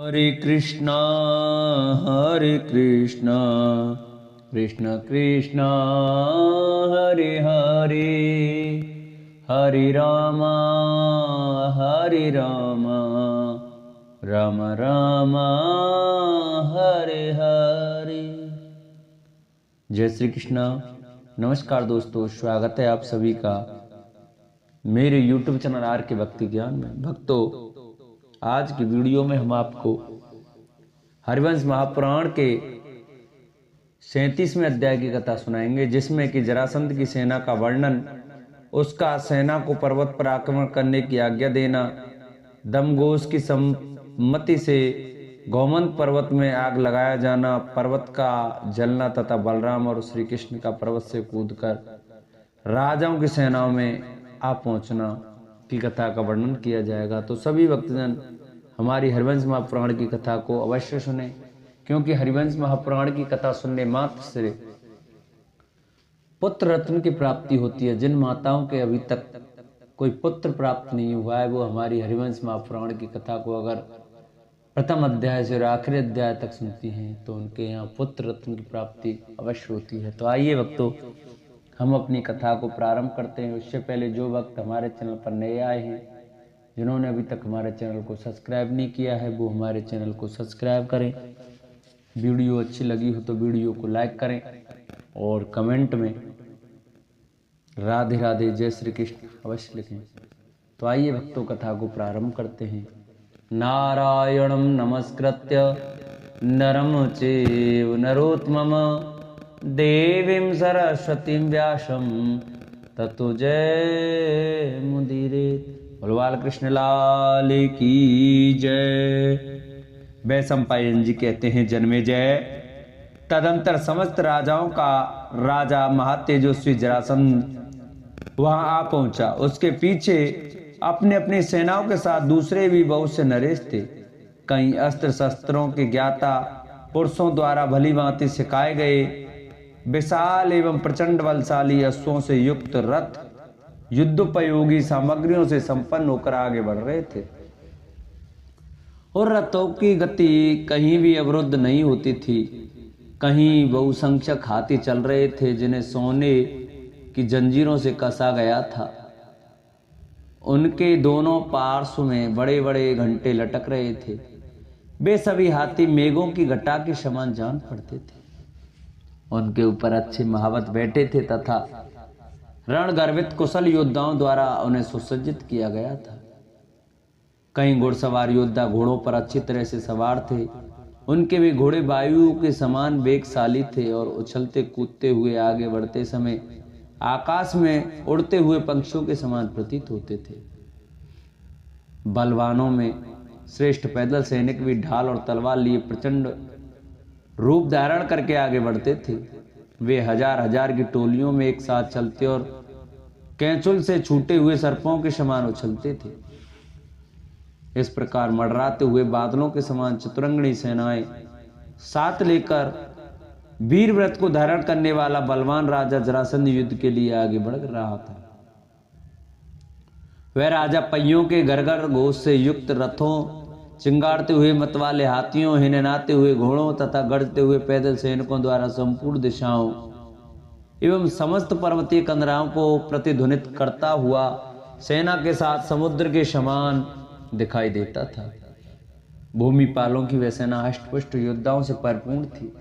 हरे कृष्णा कृष्ण कृष्ण हरे हरे, हरे रामा राम राम हरे हरे। जय श्री कृष्णा। नमस्कार दोस्तों, स्वागत है आप सभी का मेरे YouTube चैनल आर के भक्ति ज्ञान में। भक्तों, आज की वीडियो में हम आपको हरिवंश महापुराण के 37वें अध्याय की कथा सुनाएंगे, जिसमें कि जरासंध की सेना का वर्णन, उसका सेना को पर्वत पर आक्रमण करने की आज्ञा देना, दमघोष की सम्मति से गौमंत पर्वत में आग लगाया जाना, पर्वत का जलना तथा बलराम और श्री कृष्ण का पर्वत से कूदकर राजाओं की सेनाओं में आ पहुंचना की कथा का वर्णन किया जाएगा। तो सभी भक्तजन हमारी हरिवंश महापुराण की कथा को अवश्य सुने, क्योंकि हरिवंश महापुराण की कथा सुनने मात्र से पुत्र रत्न की प्राप्ति होती है। जिन माताओं के अभी तक कोई पुत्र प्राप्त नहीं हुआ है, वो हमारी हरिवंश महापुराण की कथा को अगर प्रथम अध्याय से और आखिरी अध्याय तक सुनती हैं तो उनके यहाँ पुत्र रत्न की प्राप्ति अवश्य होती है। तो आइए भक्तों, हम अपनी कथा को प्रारंभ करते हैं। उससे पहले जो भक्त हमारे चैनल पर नए आए हैं, जिन्होंने अभी तक हमारे चैनल को सब्सक्राइब नहीं किया है, वो हमारे चैनल को सब्सक्राइब करें। वीडियो अच्छी लगी हो तो वीडियो को लाइक करें और कमेंट में राधे राधे जय श्री कृष्ण अवश्य लिखें। तो आइए भक्तों, कथा को प्रारंभ करते हैं। नारायणं नमस्कृत्य नरं चैव नरोत्तमं देवीं सरस्वतीं व्यासं ततो जय मुदीरये। बोलो बाल कृष्ण लाल की जय। वैशंपायन जी कहते हैं, जन्मे जय। तदंतर समस्त राजाओं का राजा महातेजस्वी जरासंध वहां आ पहुंचा। उसके पीछे अपने अपनी सेनाओं के साथ दूसरे भी बहुत से नरेश थे। कई अस्त्र शस्त्रों के ज्ञाता पुरुषों द्वारा भली भांति सिखाए गए विशाल एवं प्रचंड बलशाली अश्वों से युक्त रथ युद्धोपयोगी सामग्रियों से संपन्न होकर आगे बढ़ रहे थे, और रथों की गति कहीं भी अवरुद्ध नहीं होती थी। कहीं बहुसंख्यक हाथी चल रहे थे, जिन्हें सोने की जंजीरों से कसा गया था। उनके दोनों पार्श्व में बड़े बड़े घंटे लटक रहे थे। वे सभी हाथी मेघों की घटा के समान जान पड़ते थे। उनके ऊपर अच्छे महावत बैठे थे तथा रणगर्वित कुशल योद्धाओं द्वारा उन्हें सुसज्जित किया गया था। कई घुड़सवार योद्धा घोड़ों पर अच्छी तरह से सवार थे। उनके भी घोड़े वायु के समान वेगशाली थे और उछलते कूदते हुए आगे बढ़ते समय आकाश में उड़ते हुए पक्षियों के समान प्रतीत होते थे। बलवानों में श्रेष्ठ पैदल सैनिक भी ढाल और तलवार लिए प्रचंड रूप धारण करके आगे बढ़ते थे। वे हजार हजार की टोलियों में एक साथ चलते और कैंचुल से छूटे हुए सर्पों के समान उछलते थे। इस प्रकार मंडराते हुए बादलों के समान चतुरंगनी सेनाएं साथ लेकर वीर व्रत को धारण करने वाला बलवान राजा जरासंध युद्ध के लिए आगे बढ़ रहा था। वह राजा पहियों के गरगर घोष से युक्त रथों, चिंगाड़ते हुए मतवाले हाथियों, हिननाते हुए घोड़ों तथा गरजते हुए पैदल सैनिकों द्वारा संपूर्ण दिशाओं एवं समस्त पर्वतीय कंदराओं को प्रतिध्वनित करता हुआ सेना के साथ समुद्र के समान दिखाई देता था। भूमिपालों की वह सेना हष्टपुष्ट योद्धाओं से परिपूर्ण थी।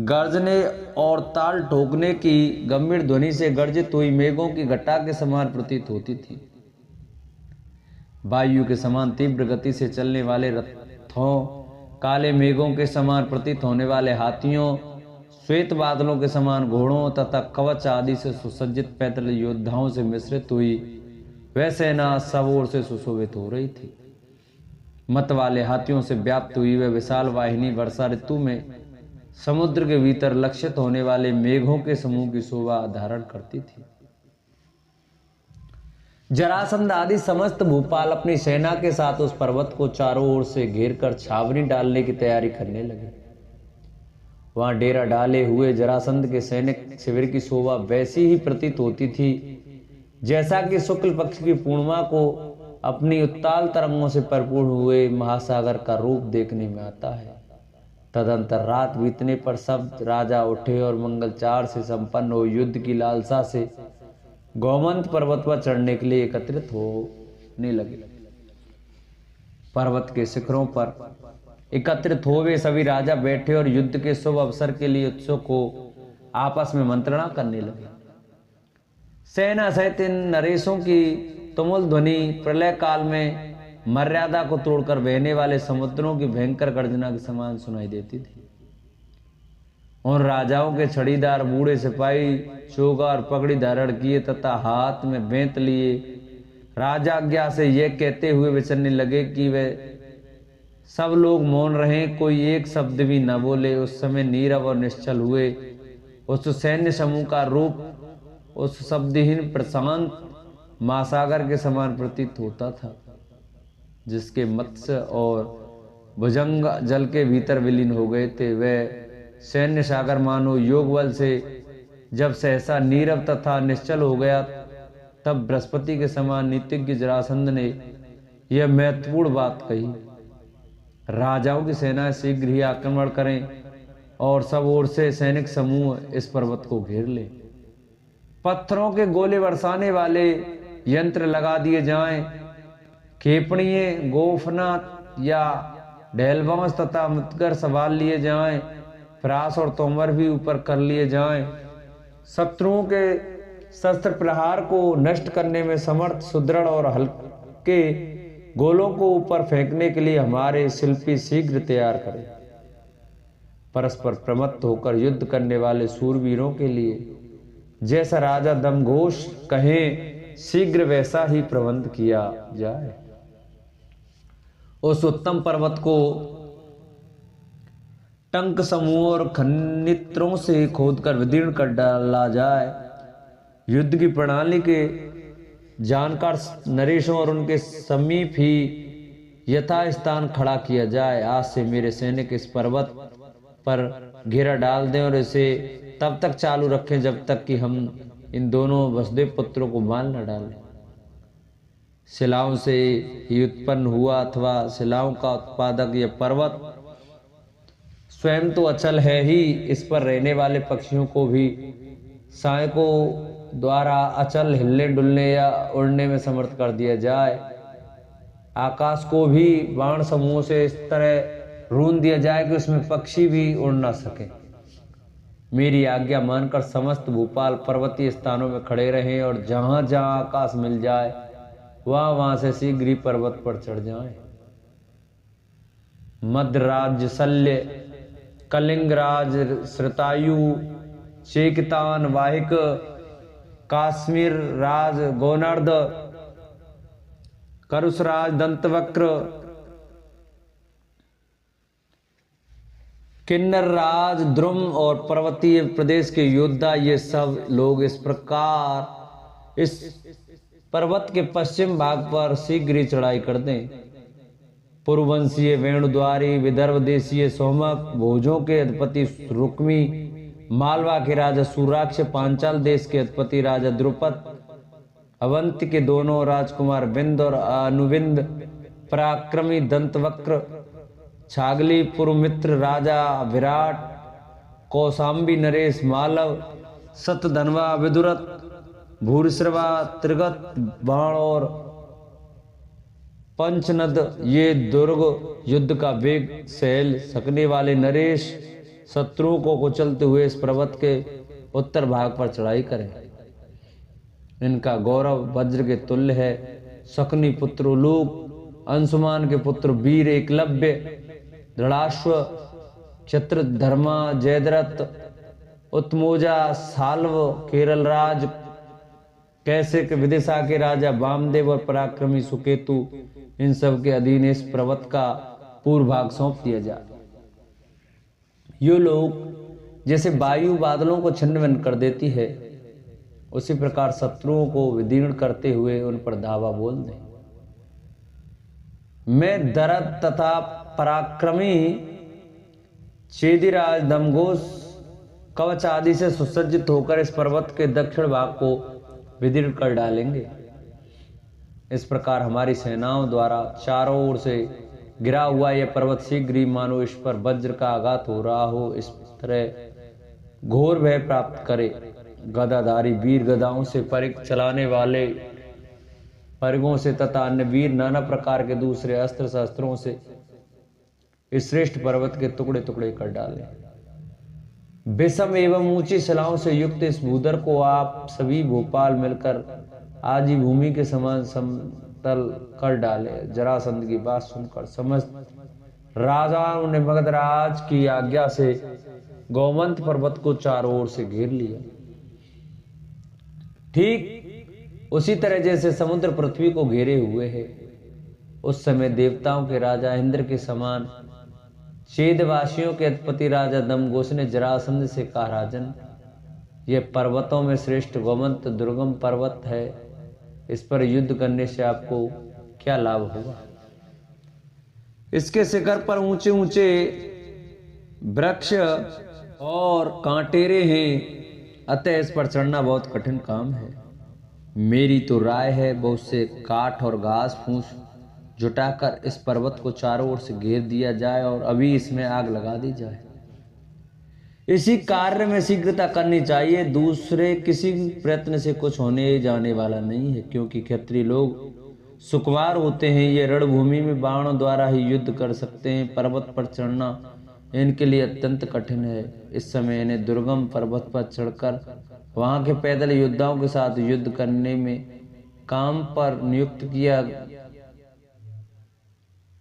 गर्जने और ताल ठोकने की गंभीर ध्वनि से गर्जित हुई मेघों की घटा के समान प्रतीत होती थी। वायु के समान तीव्र गति से चलने वाले रथों, काले मेघों के समान प्रतीत होने वाले हाथियों, श्वेत बादलों के समान घोड़ों तथा कवच आदि से सुसज्जित पैदल योद्धाओं से मिश्रित हुई वह सेना सब ओर से सुशोभित हो रही थी। मत वाले हाथियों से व्याप्त हुई वह विशाल वाहिनी वर्षा ऋतु में समुद्र के भीतर लक्षित होने वाले मेघों के समूह की शोभा धारण करती थी। जरासंध आदि समस्त भूपाल अपनी सेना के साथ उस पर्वत को चारों ओर से घेरकर छावनी डालने की तैयारी करने लगे। वहां डेरा डाले हुए जरासंध के सैनिक शिविर की शोभा वैसी ही प्रतीत होती थी जैसा कि शुक्ल पक्ष की पूर्णिमा को अपनी उत्ताल तरंगों से भरपूर हुए महासागर का रूप देखने में आता है। तदंतर रात बीतने पर सब राजा उठे और मंगलचार से संपन्न हो युद्ध की लालसा से गोमंत पर्वत पर चढ़ने के लिए एकत्रित होने लगे। पर्वत के शिखरों पर एकत्रित हो वे सभी राजा बैठे और युद्ध के शुभ अवसर के लिए उत्सुक हो आपस में मंत्रणा करने लगे। सेना सहित इन नरेशों की तुमुल ध्वनि प्रलय काल में मर्यादा को तोड़कर बहने वाले समुद्रों की भयंकर गर्जना के समान सुनाई देती थी। उन राजाओं के छड़ीदार बूढ़े सिपाही चोगा और पगड़ी धारण किए तथा हाथ में बेंत लिए राजाज्ञा से यह कहते हुए विचरने लगे कि वे सब लोग मौन रहे, कोई एक शब्द भी न बोले। उस समय नीरव और निश्चल हुए उस सैन्य समूह का रूप उस शब्दहीन प्रशांत महासागर के समान प्रतीत होता था, जिसके मत्स्य और भुजंग जल के भीतर विलीन हो गए थे। वह सैन्य सागर मानो योग बल से जब सहसा नीरव तथा निश्चल हो गया, तब बृहस्पति के समान नीतिज्ञ जरासंध ने यह महत्वपूर्ण बात कही, राजाओं की सेना शीघ्र ही आक्रमण करें और सब ओर से सैनिक समूह इस पर्वत को घेर ले। पत्थरों के गोले बरसाने वाले यंत्र लगा दिए जाएं, खेपणिये गोफना या ढेलबांस तथा मुतगर सवाल लिए जाएं, फ्रास और तोमर भी ऊपर कर लिए जाएं। शत्रुओं के शस्त्र प्रहार को नष्ट करने में समर्थ सुदृढ़ और हल्के गोलों को ऊपर फेंकने के लिए हमारे शिल्पी शीघ्र तैयार करें। परस्पर प्रमत्त होकर युद्ध करने वाले सूरवीरों के लिए जैसा राजा दमघोष कहें, शीघ्र वैसा ही प्रबंध किया जाए। उस उत्तम पर्वत को टंक समूह और खनित्रों से खोदकर विदीर्ण कर डाला जाए। युद्ध की प्रणाली के जानकार नरेशों और उनके समीप ही यथास्थान खड़ा किया जाए। आज से मेरे सैनिक इस पर्वत पर घेरा डाल दें और इसे तब तक चालू रखें जब तक कि हम इन दोनों वसुदेव पुत्रों को मार न डालें। शिलाओं से ही उत्पन्न हुआ अथवा शिलाओं का उत्पादक यह पर्वत स्वयं तो अचल है ही, इस पर रहने वाले पक्षियों को भी सायकों द्वारा अचल हिलने डुलने या उड़ने में समर्थ कर दिया जाए। आकाश को भी बाण समूहों से इस तरह रूंध दिया जाए कि उसमें पक्षी भी उड़ ना सके। मेरी आज्ञा मानकर समस्त भूपाल पर्वतीय स्थानों में खड़े रहें और जहां जहां आकाश मिल जाए वहां से शीघ्र ही पर्वत पर चढ़ जाएं। मध्यराज शल्य, कलिंगराज श्रुतायु, चेकितान वाहिक, काश्मीर राज गोनर्द, करुषराज दंतवक्र, किन्नर राज द्रुम और पर्वतीय प्रदेश के योद्धा, ये सब लोग इस प्रकार इस पर्वत के पश्चिम भाग पर शीघ्र ही चढ़ाई कर दें। पूर्ववंशीय वेणुद्वारी, विदर्भ देशीय सोमक, भोजों के अधिपति रुक्मी, मालवा के राजा सूराक्ष, पांचाल देश के अधिपति राजा द्रुपद, अवंती के दोनों राजकुमार विंद और अनुविंद, पराक्रमी दंतवक्र, छागली पुरमित्र राजा विराट, कौशाम्बी नरेश मालव, सतधनवा विदुरथ, भूरिश्रवा त्रिगत बाण और पंचनद, ये दुर्ग युद्ध का वेग सहल सकने वाले नरेश शत्रुओं को कुचलते हुए इस पर्वत के उत्तर भाग पर चढ़ाई करें। इनका गौरव वज्र के तुल्य है। शकुनी पुत्र उलूक, अंशुमान के पुत्र वीर एकलव्य, दृढ़ाश्व, क्षत्र धर्मा, जयद्रथ, उत्मोजा, साल्व, केरल राज, कैसिक, विदिशा के राजा वामदेव और पराक्रमी सुकेतु, इन सब के अधीन इस पर्वत का पूर्व भाग सौंप दिया जाए। ये लोग जैसे वायु बादलों को छिन्न भिन्न कर देती है, उसी प्रकार शत्रुओं को विदीर्ण करते हुए उन पर धावा बोल दें। मैं दरद तथा पराक्रमी चेदिराज दमघोष कवच आदि से सुसज्जित होकर इस पर्वत के दक्षिण भाग को विदीर्ण कर डालेंगे। इस प्रकार हमारी सेनाओं द्वारा चारों ओर से गिरा हुआ यह पर्वत शीघ्र ही मानो इस पर वज्र का आघात हो रहा हो, इस तरह घोर भय प्राप्त करे। गदाधारी वीर गदाओं से परिघ चलाने वाले परिघों से तथा अन्य वीर नाना प्रकार के दूसरे अस्त्र शस्त्रों से इस श्रेष्ठ पर्वत के टुकड़े टुकड़े कर डाले। विषम एवं ऊंची शिलाओं से युक्त इस भूधर को आप सभी भोपाल मिलकर आज ही भूमि के समान समतल कर डाले। जरासंध की बात सुनकर समस्त राजाओं ने मगधराज की आज्ञा से गोमंत पर्वत को चारों ओर से घेर लिया। ठीक उसी तरह जैसे समुद्र पृथ्वी को घेरे हुए है, उस समय देवताओं के राजा इंद्र के समान चेदवासियों के अधिपति राजा दमघोष ने जरासंध से कहा, राजन, यह पर्वतों में श्रेष्ठ गोमंत दुर्गम पर्वत है, इस पर युद्ध करने से आपको क्या लाभ होगा? इसके शिखर पर ऊंचे ऊंचे वृक्ष और कांटेरे हैं, अतः इस पर चढ़ना बहुत कठिन काम है। मेरी तो राय है बहुत से काठ और घास फूस जुटाकर इस पर्वत को चारों ओर से घेर दिया जाए और अभी इसमें आग लगा दी जाए। इसी कार्य में शीघ्रता करनी चाहिए, दूसरे किसी प्रयत्न से कुछ होने जाने वाला नहीं है, क्योंकि क्षत्रिय लोग सुकुमार होते हैं, ये रणभूमि में बाणों द्वारा ही युद्ध कर सकते हैं। पर्वत पर चढ़ना इनके लिए अत्यंत कठिन है। इस समय इन्हें दुर्गम पर्वत पर चढ़कर वहां के पैदल योद्धाओं के साथ युद्ध करने में काम पर नियुक्त किया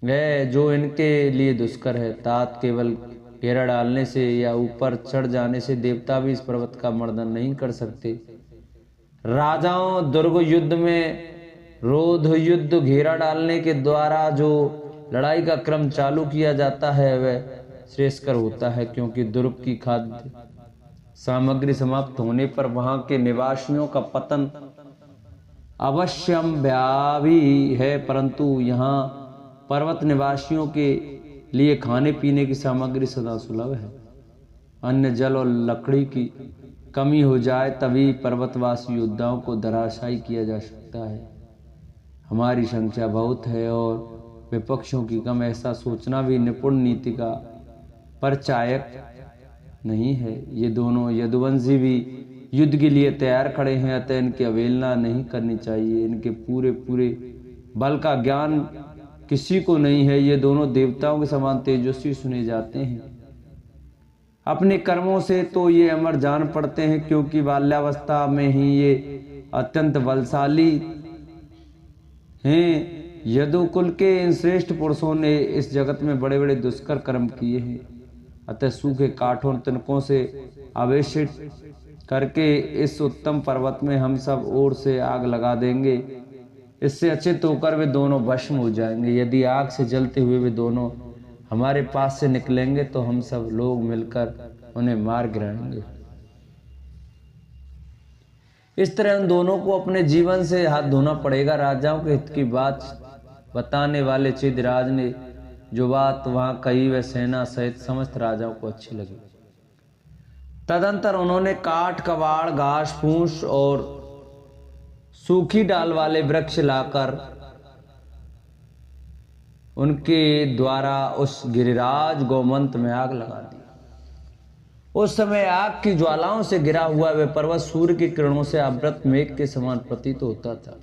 है, जो इनके लिए दुष्कर है। तात केवल घेरा डालने से या ऊपर चढ़ जाने से देवता भी इस पर्वत का मर्दन नहीं कर सकते। राजाओं, दुर्ग युद्ध में रोध युद्ध घेरा डालने के द्वारा जो लड़ाई का क्रम चालू किया जाता है वह श्रेयस्कर होता है, क्योंकि दुर्ग की खाद्य सामग्री समाप्त होने पर वहां के निवासियों का पतन अवश्यंभावी है, परंतु यहाँ पर्वत निवासियों के लिए खाने पीने की सामग्री सदा सुलभ है। अन्य जल और लकड़ी की कमी हो जाए तभी पर्वतवासी योद्धाओं को धराशायी किया जा सकता है। हमारी संख्या बहुत है और विपक्षों की कम, ऐसा सोचना भी निपुण नीति का परिचायक नहीं है। ये दोनों यदुवंशी भी युद्ध के लिए तैयार खड़े हैं, अतः इनकी अवहेलना नहीं करनी चाहिए। इनके पूरे पूरे बल का ज्ञान किसी को नहीं है। ये दोनों देवताओं के समान तेजस्वी सुने जाते हैं। अपने कर्मों से तो ये अमर जान पड़ते हैं, क्योंकि बाल्यावस्था में ही ये अत्यंत बलशाली हैं। यदुकुल के इन श्रेष्ठ पुरुषों ने इस जगत में बड़े बड़े दुष्कर कर्म किए हैं, अतः सूखे काठों और तिनकों से आवेशित करके इस उत्तम पर्वत में हम सब ओर से आग लगा देंगे। इससे अचेत होकर वे दोनों भस्म हो जाएंगे। यदि आग से जलते हुए वे दोनों हमारे पास से निकलेंगे तो हम सब लोग मिलकर उन्हें मार गिराएंगे। इस तरह उन दोनों को अपने जीवन से हाथ धोना पड़ेगा। राजाओं के हित की बात बताने वाले चिदराज ने जो बात वहां कही वह सेना सहित समस्त राजाओं को अच्छी लगी। तदंतर उन्होंने काठ, कबाड़, घास फूस और सूखी डाल वाले वृक्ष लाकर उनके द्वारा उस गिरिराज गोमंत में आग लगा दी। उस समय आग की ज्वालाओं से गिरा हुआ वह पर्वत सूर्य की किरणों से आवृत मेघ के समान प्रतीत होता था।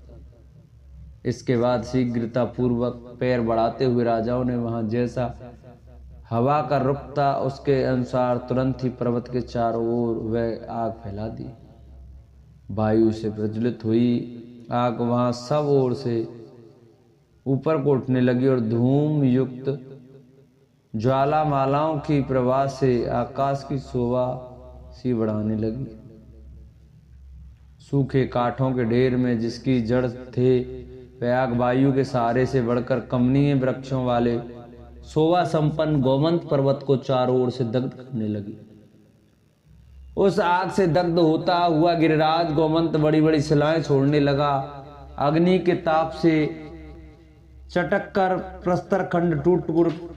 इसके बाद शीघ्रता पूर्वक पैर बढ़ाते हुए राजाओं ने वहां जैसा हवा का रुख था उसके अनुसार तुरंत ही पर्वत के चारों ओर वह आग फैला दी। वायु से प्रज्वलित हुई आग वहां सब ओर से ऊपर को उठने लगी और धूम युक्त ज्वालामालाओं की प्रवाह से आकाश की शोभा सी बढ़ाने लगी। सूखे काठों के ढेर में जिसकी जड़ थे वह आग वायु के सहारे से बढ़कर कमनीय वृक्षों वाले शोभा संपन्न गोमंत पर्वत को चारों ओर से दग्ध करने लगी। उस आग से दग्ध होता हुआ गिरिराज गोमंत बड़ी बड़ी शिलाएं छोड़ने लगा। अग्नि के ताप से चटक कर प्रस्तर खंड टूट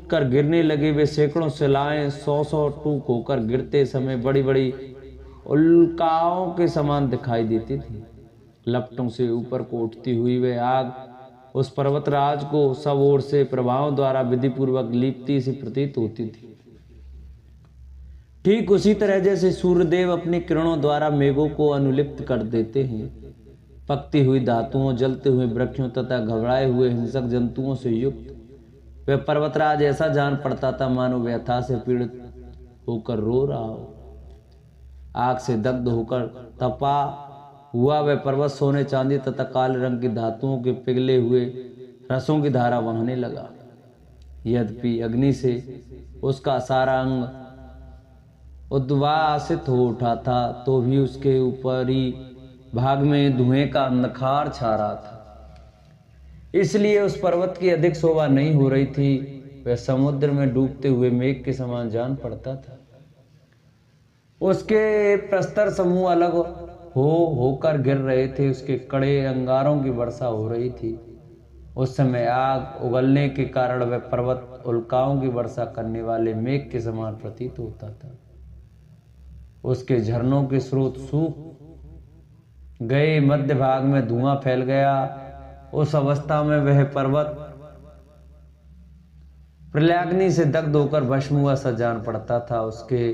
कर गिरने लगे। वे सैकड़ों शिलाएं 100 टूक होकर गिरते समय बड़ी बड़ी उल्काओं के समान दिखाई देती थी। लपटों से ऊपर को उठती हुई वे आग उस पर्वतराज को सब ओर से प्रभाव द्वारा विधिपूर्वक लिपटी सी प्रतीत होती थी। ठीक उसी तरह जैसे सूर्यदेव अपनी किरणों द्वारा मेघों को अनुलिप्त कर देते हैं, पकती हुई धातुओं, जलते हुए वृक्षों तथा घबराए हुए हिंसक जंतुओं से युक्त वह पर्वतराज ऐसा जान पड़ता था मानो व्यथा से पीड़ित होकर रो रहा हो। आग से दग्ध होकर तपा हुआ वह पर्वत सोने, चांदी तथा काले रंग की धातुओं के पिघले हुए रसों की धारा बहाने लगा। यद्यपि अग्नि से उसका सारा अंग उद्वासित हो उठा था, तो भी उसके ऊपरी भाग में धुएं का अंधकार छा रहा था, इसलिए उस पर्वत की अधिक शोभा नहीं हो रही थी। वह समुद्र में डूबते हुए मेघ के समान जान पड़ता था। उसके प्रस्तर समूह अलग होकर गिर रहे थे, उसके कड़े अंगारों की वर्षा हो रही थी। उस समय आग उगलने के कारण वह पर्वत उल्काओं की वर्षा करने वाले मेघ के समान प्रतीत होता था। उसके झरनों के स्रोत सूख गए, मध्य भाग में धुआं फैल गया। उस अवस्था में वह पर्वत प्रलयाग्नि से दग्ध होकर भस्म हुआ सा जान पड़ता था। उसके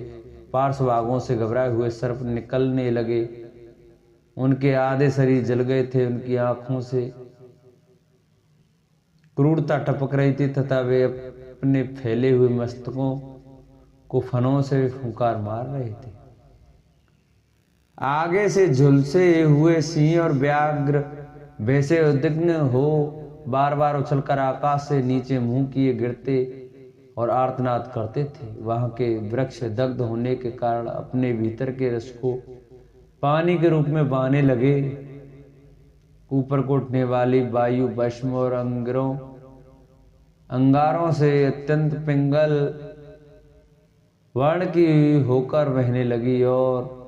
पार्श्व भागों से घबराए हुए सर्प निकलने लगे, उनके आधे शरीर जल गए थे, उनकी आंखों से क्रूरता टपक रही थी तथा वे अपने फैले हुए मस्तकों को फनों से फुंकार मार रहे थे। आगे से झुलसे हुए सिंह और व्याघ्र वैसे उद्विग्न हो बार बार उछलकर आकाश से नीचे मुंह किए गिरते और आर्तनाद करते थे। वहां के वृक्ष दग्ध होने के कारण अपने भीतर के रस को पानी के रूप में बहाने लगे। ऊपर को उठने वाली वायु भस्म और अंगारों से अत्यंत पिंगल वर्ण की होकर बहने लगी और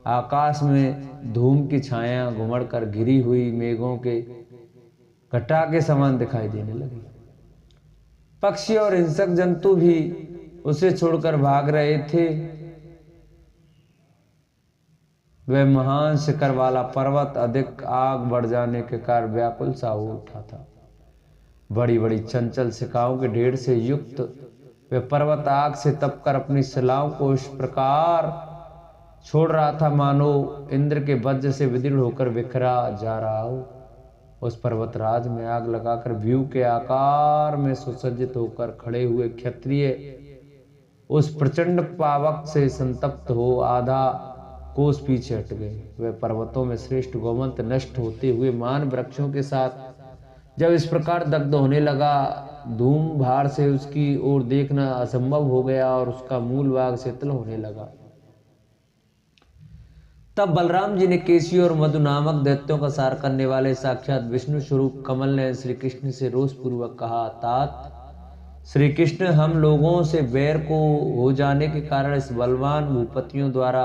आकाश में धूम की छाया घुमड़ कर घिरी हुई मेघों के घटा के समान दिखाई देने लगी। पक्षी और हिंसक जंतु भी उसे छोड़कर भाग रहे थे। वह महान शिखर वाला पर्वत अधिक आग बढ़ जाने के कारण व्याकुल सा हो उठा था। बड़ी बड़ी चंचल शिखाओं के ढेर से युक्त वह पर्वत आग से तपकर अपनी शिलाओं को इस प्रकार छोड़ रहा था मानो इंद्र के वज्र से विदीर्ण होकर बिखरा जा रहा हो। उस पर्वतराज में आग लगाकर व्यू के आकार में सुसज्जित होकर खड़े हुए क्षत्रिय उस प्रचंड पावक से संतप्त हो आधा कोस पीछे हट गए। वह पर्वतों में श्रेष्ठ गोमंत नष्ट होते हुए मान वृक्षों के साथ जब इस प्रकार दग्ध होने लगा, धूम भार से उसकी ओर देखना असंभव हो गया और उसका मूल भाग शीतल होने लगा। तब बलराम जी ने केसी और मधु नामक दैत्यों का सार करने वाले साक्षात विष्णु स्वरूप कमल ने श्री कृष्ण से रोष पूर्वक कहा, तात श्री कृष्ण, हम लोगों से बैर को हो जाने के कारण इस बलवान भूपतियों द्वारा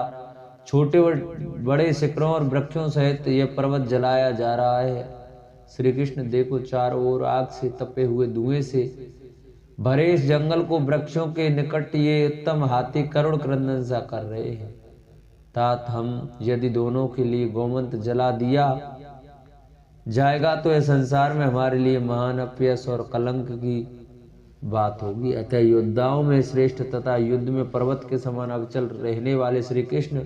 छोटे और बड़े शिखरों और वृक्षों सहित यह पर्वत जलाया जा रहा है। श्री कृष्ण देखो, चारों ओर आग से तपे हुए धुएं से भरे इस जंगल को वृक्षों के निकट ये उत्तम हाथी करुण क्रंदन सा कर रहे हैं। तात हम यदि दोनों के लिए गोमंत जला दिया जाएगा तो यह संसार में हमारे लिए महान अपयश और कलंक की बात होगी। अतः योद्धाओं में श्रेष्ठ तथा युद्ध में पर्वत के समान अविचल रहने वाले श्री कृष्ण,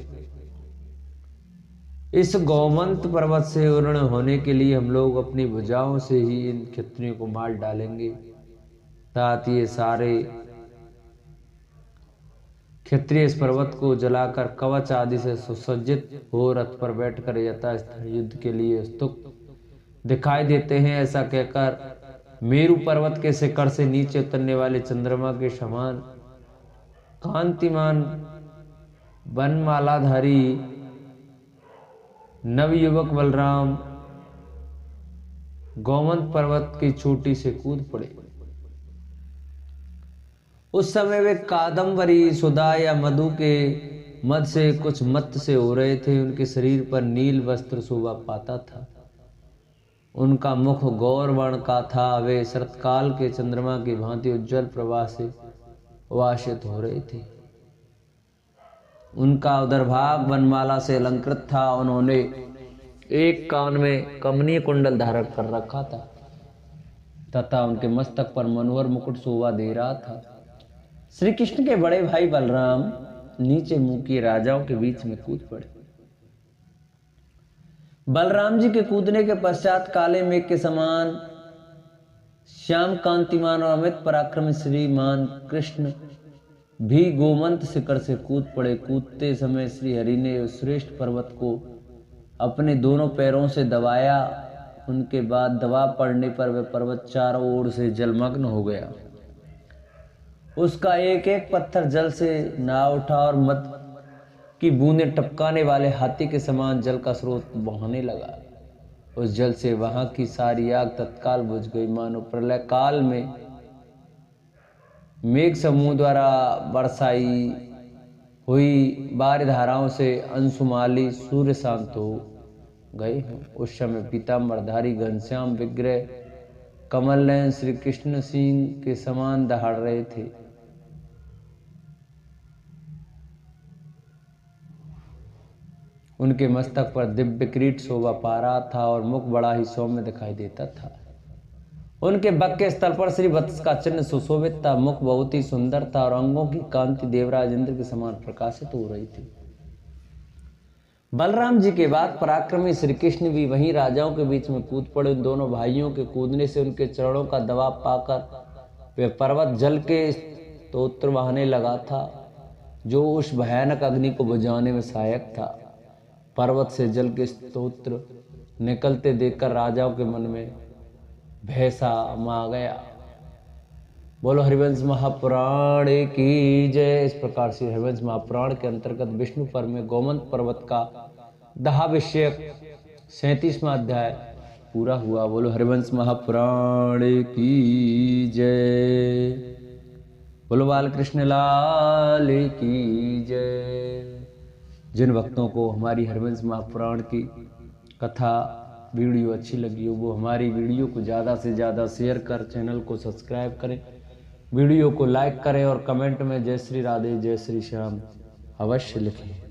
इस गौमंत पर्वत से उन्नत होने के लिए हम लोग अपनी भुजाओं से ही इन क्षत्रियों को मार डालेंगे। तात ये सारे क्षत्रिय इस पर्वत को जलाकर कवच आदि से सुसज्जित हो रथ पर बैठकर यथास्थल युद्ध के लिए उत्सुक दिखाई देते हैं। ऐसा कहकर मेरु पर्वत के शिखर से नीचे उतरने वाले चंद्रमा के समान कांतिमान वनमालाधारी नवयुवक बलराम गौमंत पर्वत की चोटी से कूद पड़े। उस समय वे कादम्बरी सुधा या मधु के मद से कुछ मत्त से हो रहे थे। उनके शरीर पर नील वस्त्र शोभा पाता था, उनका मुख गौर वर्ण का था। वे शरतकाल के चंद्रमा की भांति उज्जवल प्रभा से वासित हो रहे थे। उनका उदर भाग वनमाला से अलंकृत था। उन्होंने एक कान में कमनीय कुंडल धारण कर रखा था। तथा उनके मस्तक पर मनोहर मुकुट शोभा दे रहा था। श्री कृष्ण के बड़े भाई बलराम नीचे मुंह किए राजाओं के बीच में कूद पड़े। बलराम जी के कूदने के पश्चात काले मेघ के समान श्याम कांतिमान और अमित पराक्रमी श्रीमान कृष्ण भी गोमंत शिखर से कूद पड़े। कूदते समय श्री हरि ने उस श्रेष्ठ पर्वत को अपने दोनों पैरों से दबाया। उनके बाद दबाव पड़ने पर वह पर्वत चारों ओर से जलमग्न हो गया। उसका एक एक पत्थर जल से ना उठा और मद की बूंदें टपकाने वाले हाथी के समान जल का स्रोत बहाने लगा। उस जल से वहां की सारी आग तत्काल बुझ गई, मानो प्रलय काल में मेघ समूह द्वारा बरसाई हुई बारी धाराओं से अंशुमाली सूर्य शांत हो गए हैं। उस समय पीताम्बरधारी घनश्याम विग्रह कमल नयन श्री कृष्ण सिंह के समान दहाड़ रहे थे। उनके मस्तक पर दिव्य किरीट शोभा पा रहा था और मुख बड़ा ही सौम्य दिखाई देता था। उनके बक के स्थल पर श्री वत्स का चिन्ह सुशोभित था। मुख बहुत ही सुंदर था और अंगों की कांति देवराज इंद्र के समान प्रकाशित हो रही थी। बलराम जी के बाद पराक्रमी श्री कृष्ण भी वहीं राजाओं के बीच में कूद पड़े। उन दोनों भाइयों के कूदने से उनके चरणों का दबाव पाकर वे पर्वत जल के स्तोत्र बहाने लगा था, जो उस भयानक अग्नि को बुझाने में सहायक था। पर्वत से जल के स्तोत्र निकलते देखकर राजाओं के मन में भय सा मा गया। बोलो हरिवंश महापुराण की जय। इस प्रकार से हरिवंश महापुराण के अंतर्गत विष्णु पर्व में गोमंत पर्वत का दहा विषयक 37वां अध्याय पूरा हुआ। बोलो हरिवंश महापुराण की जय। बोलो बालकृष्ण लाल की जय। जिन भक्तों को हमारी हरिवंश महापुराण की कथा वीडियो अच्छी लगी हो वो हमारी वीडियो को ज़्यादा से ज़्यादा शेयर कर चैनल को सब्सक्राइब करें, वीडियो को लाइक करें और कमेंट में जय श्री राधे जय श्री श्याम अवश्य लिखें।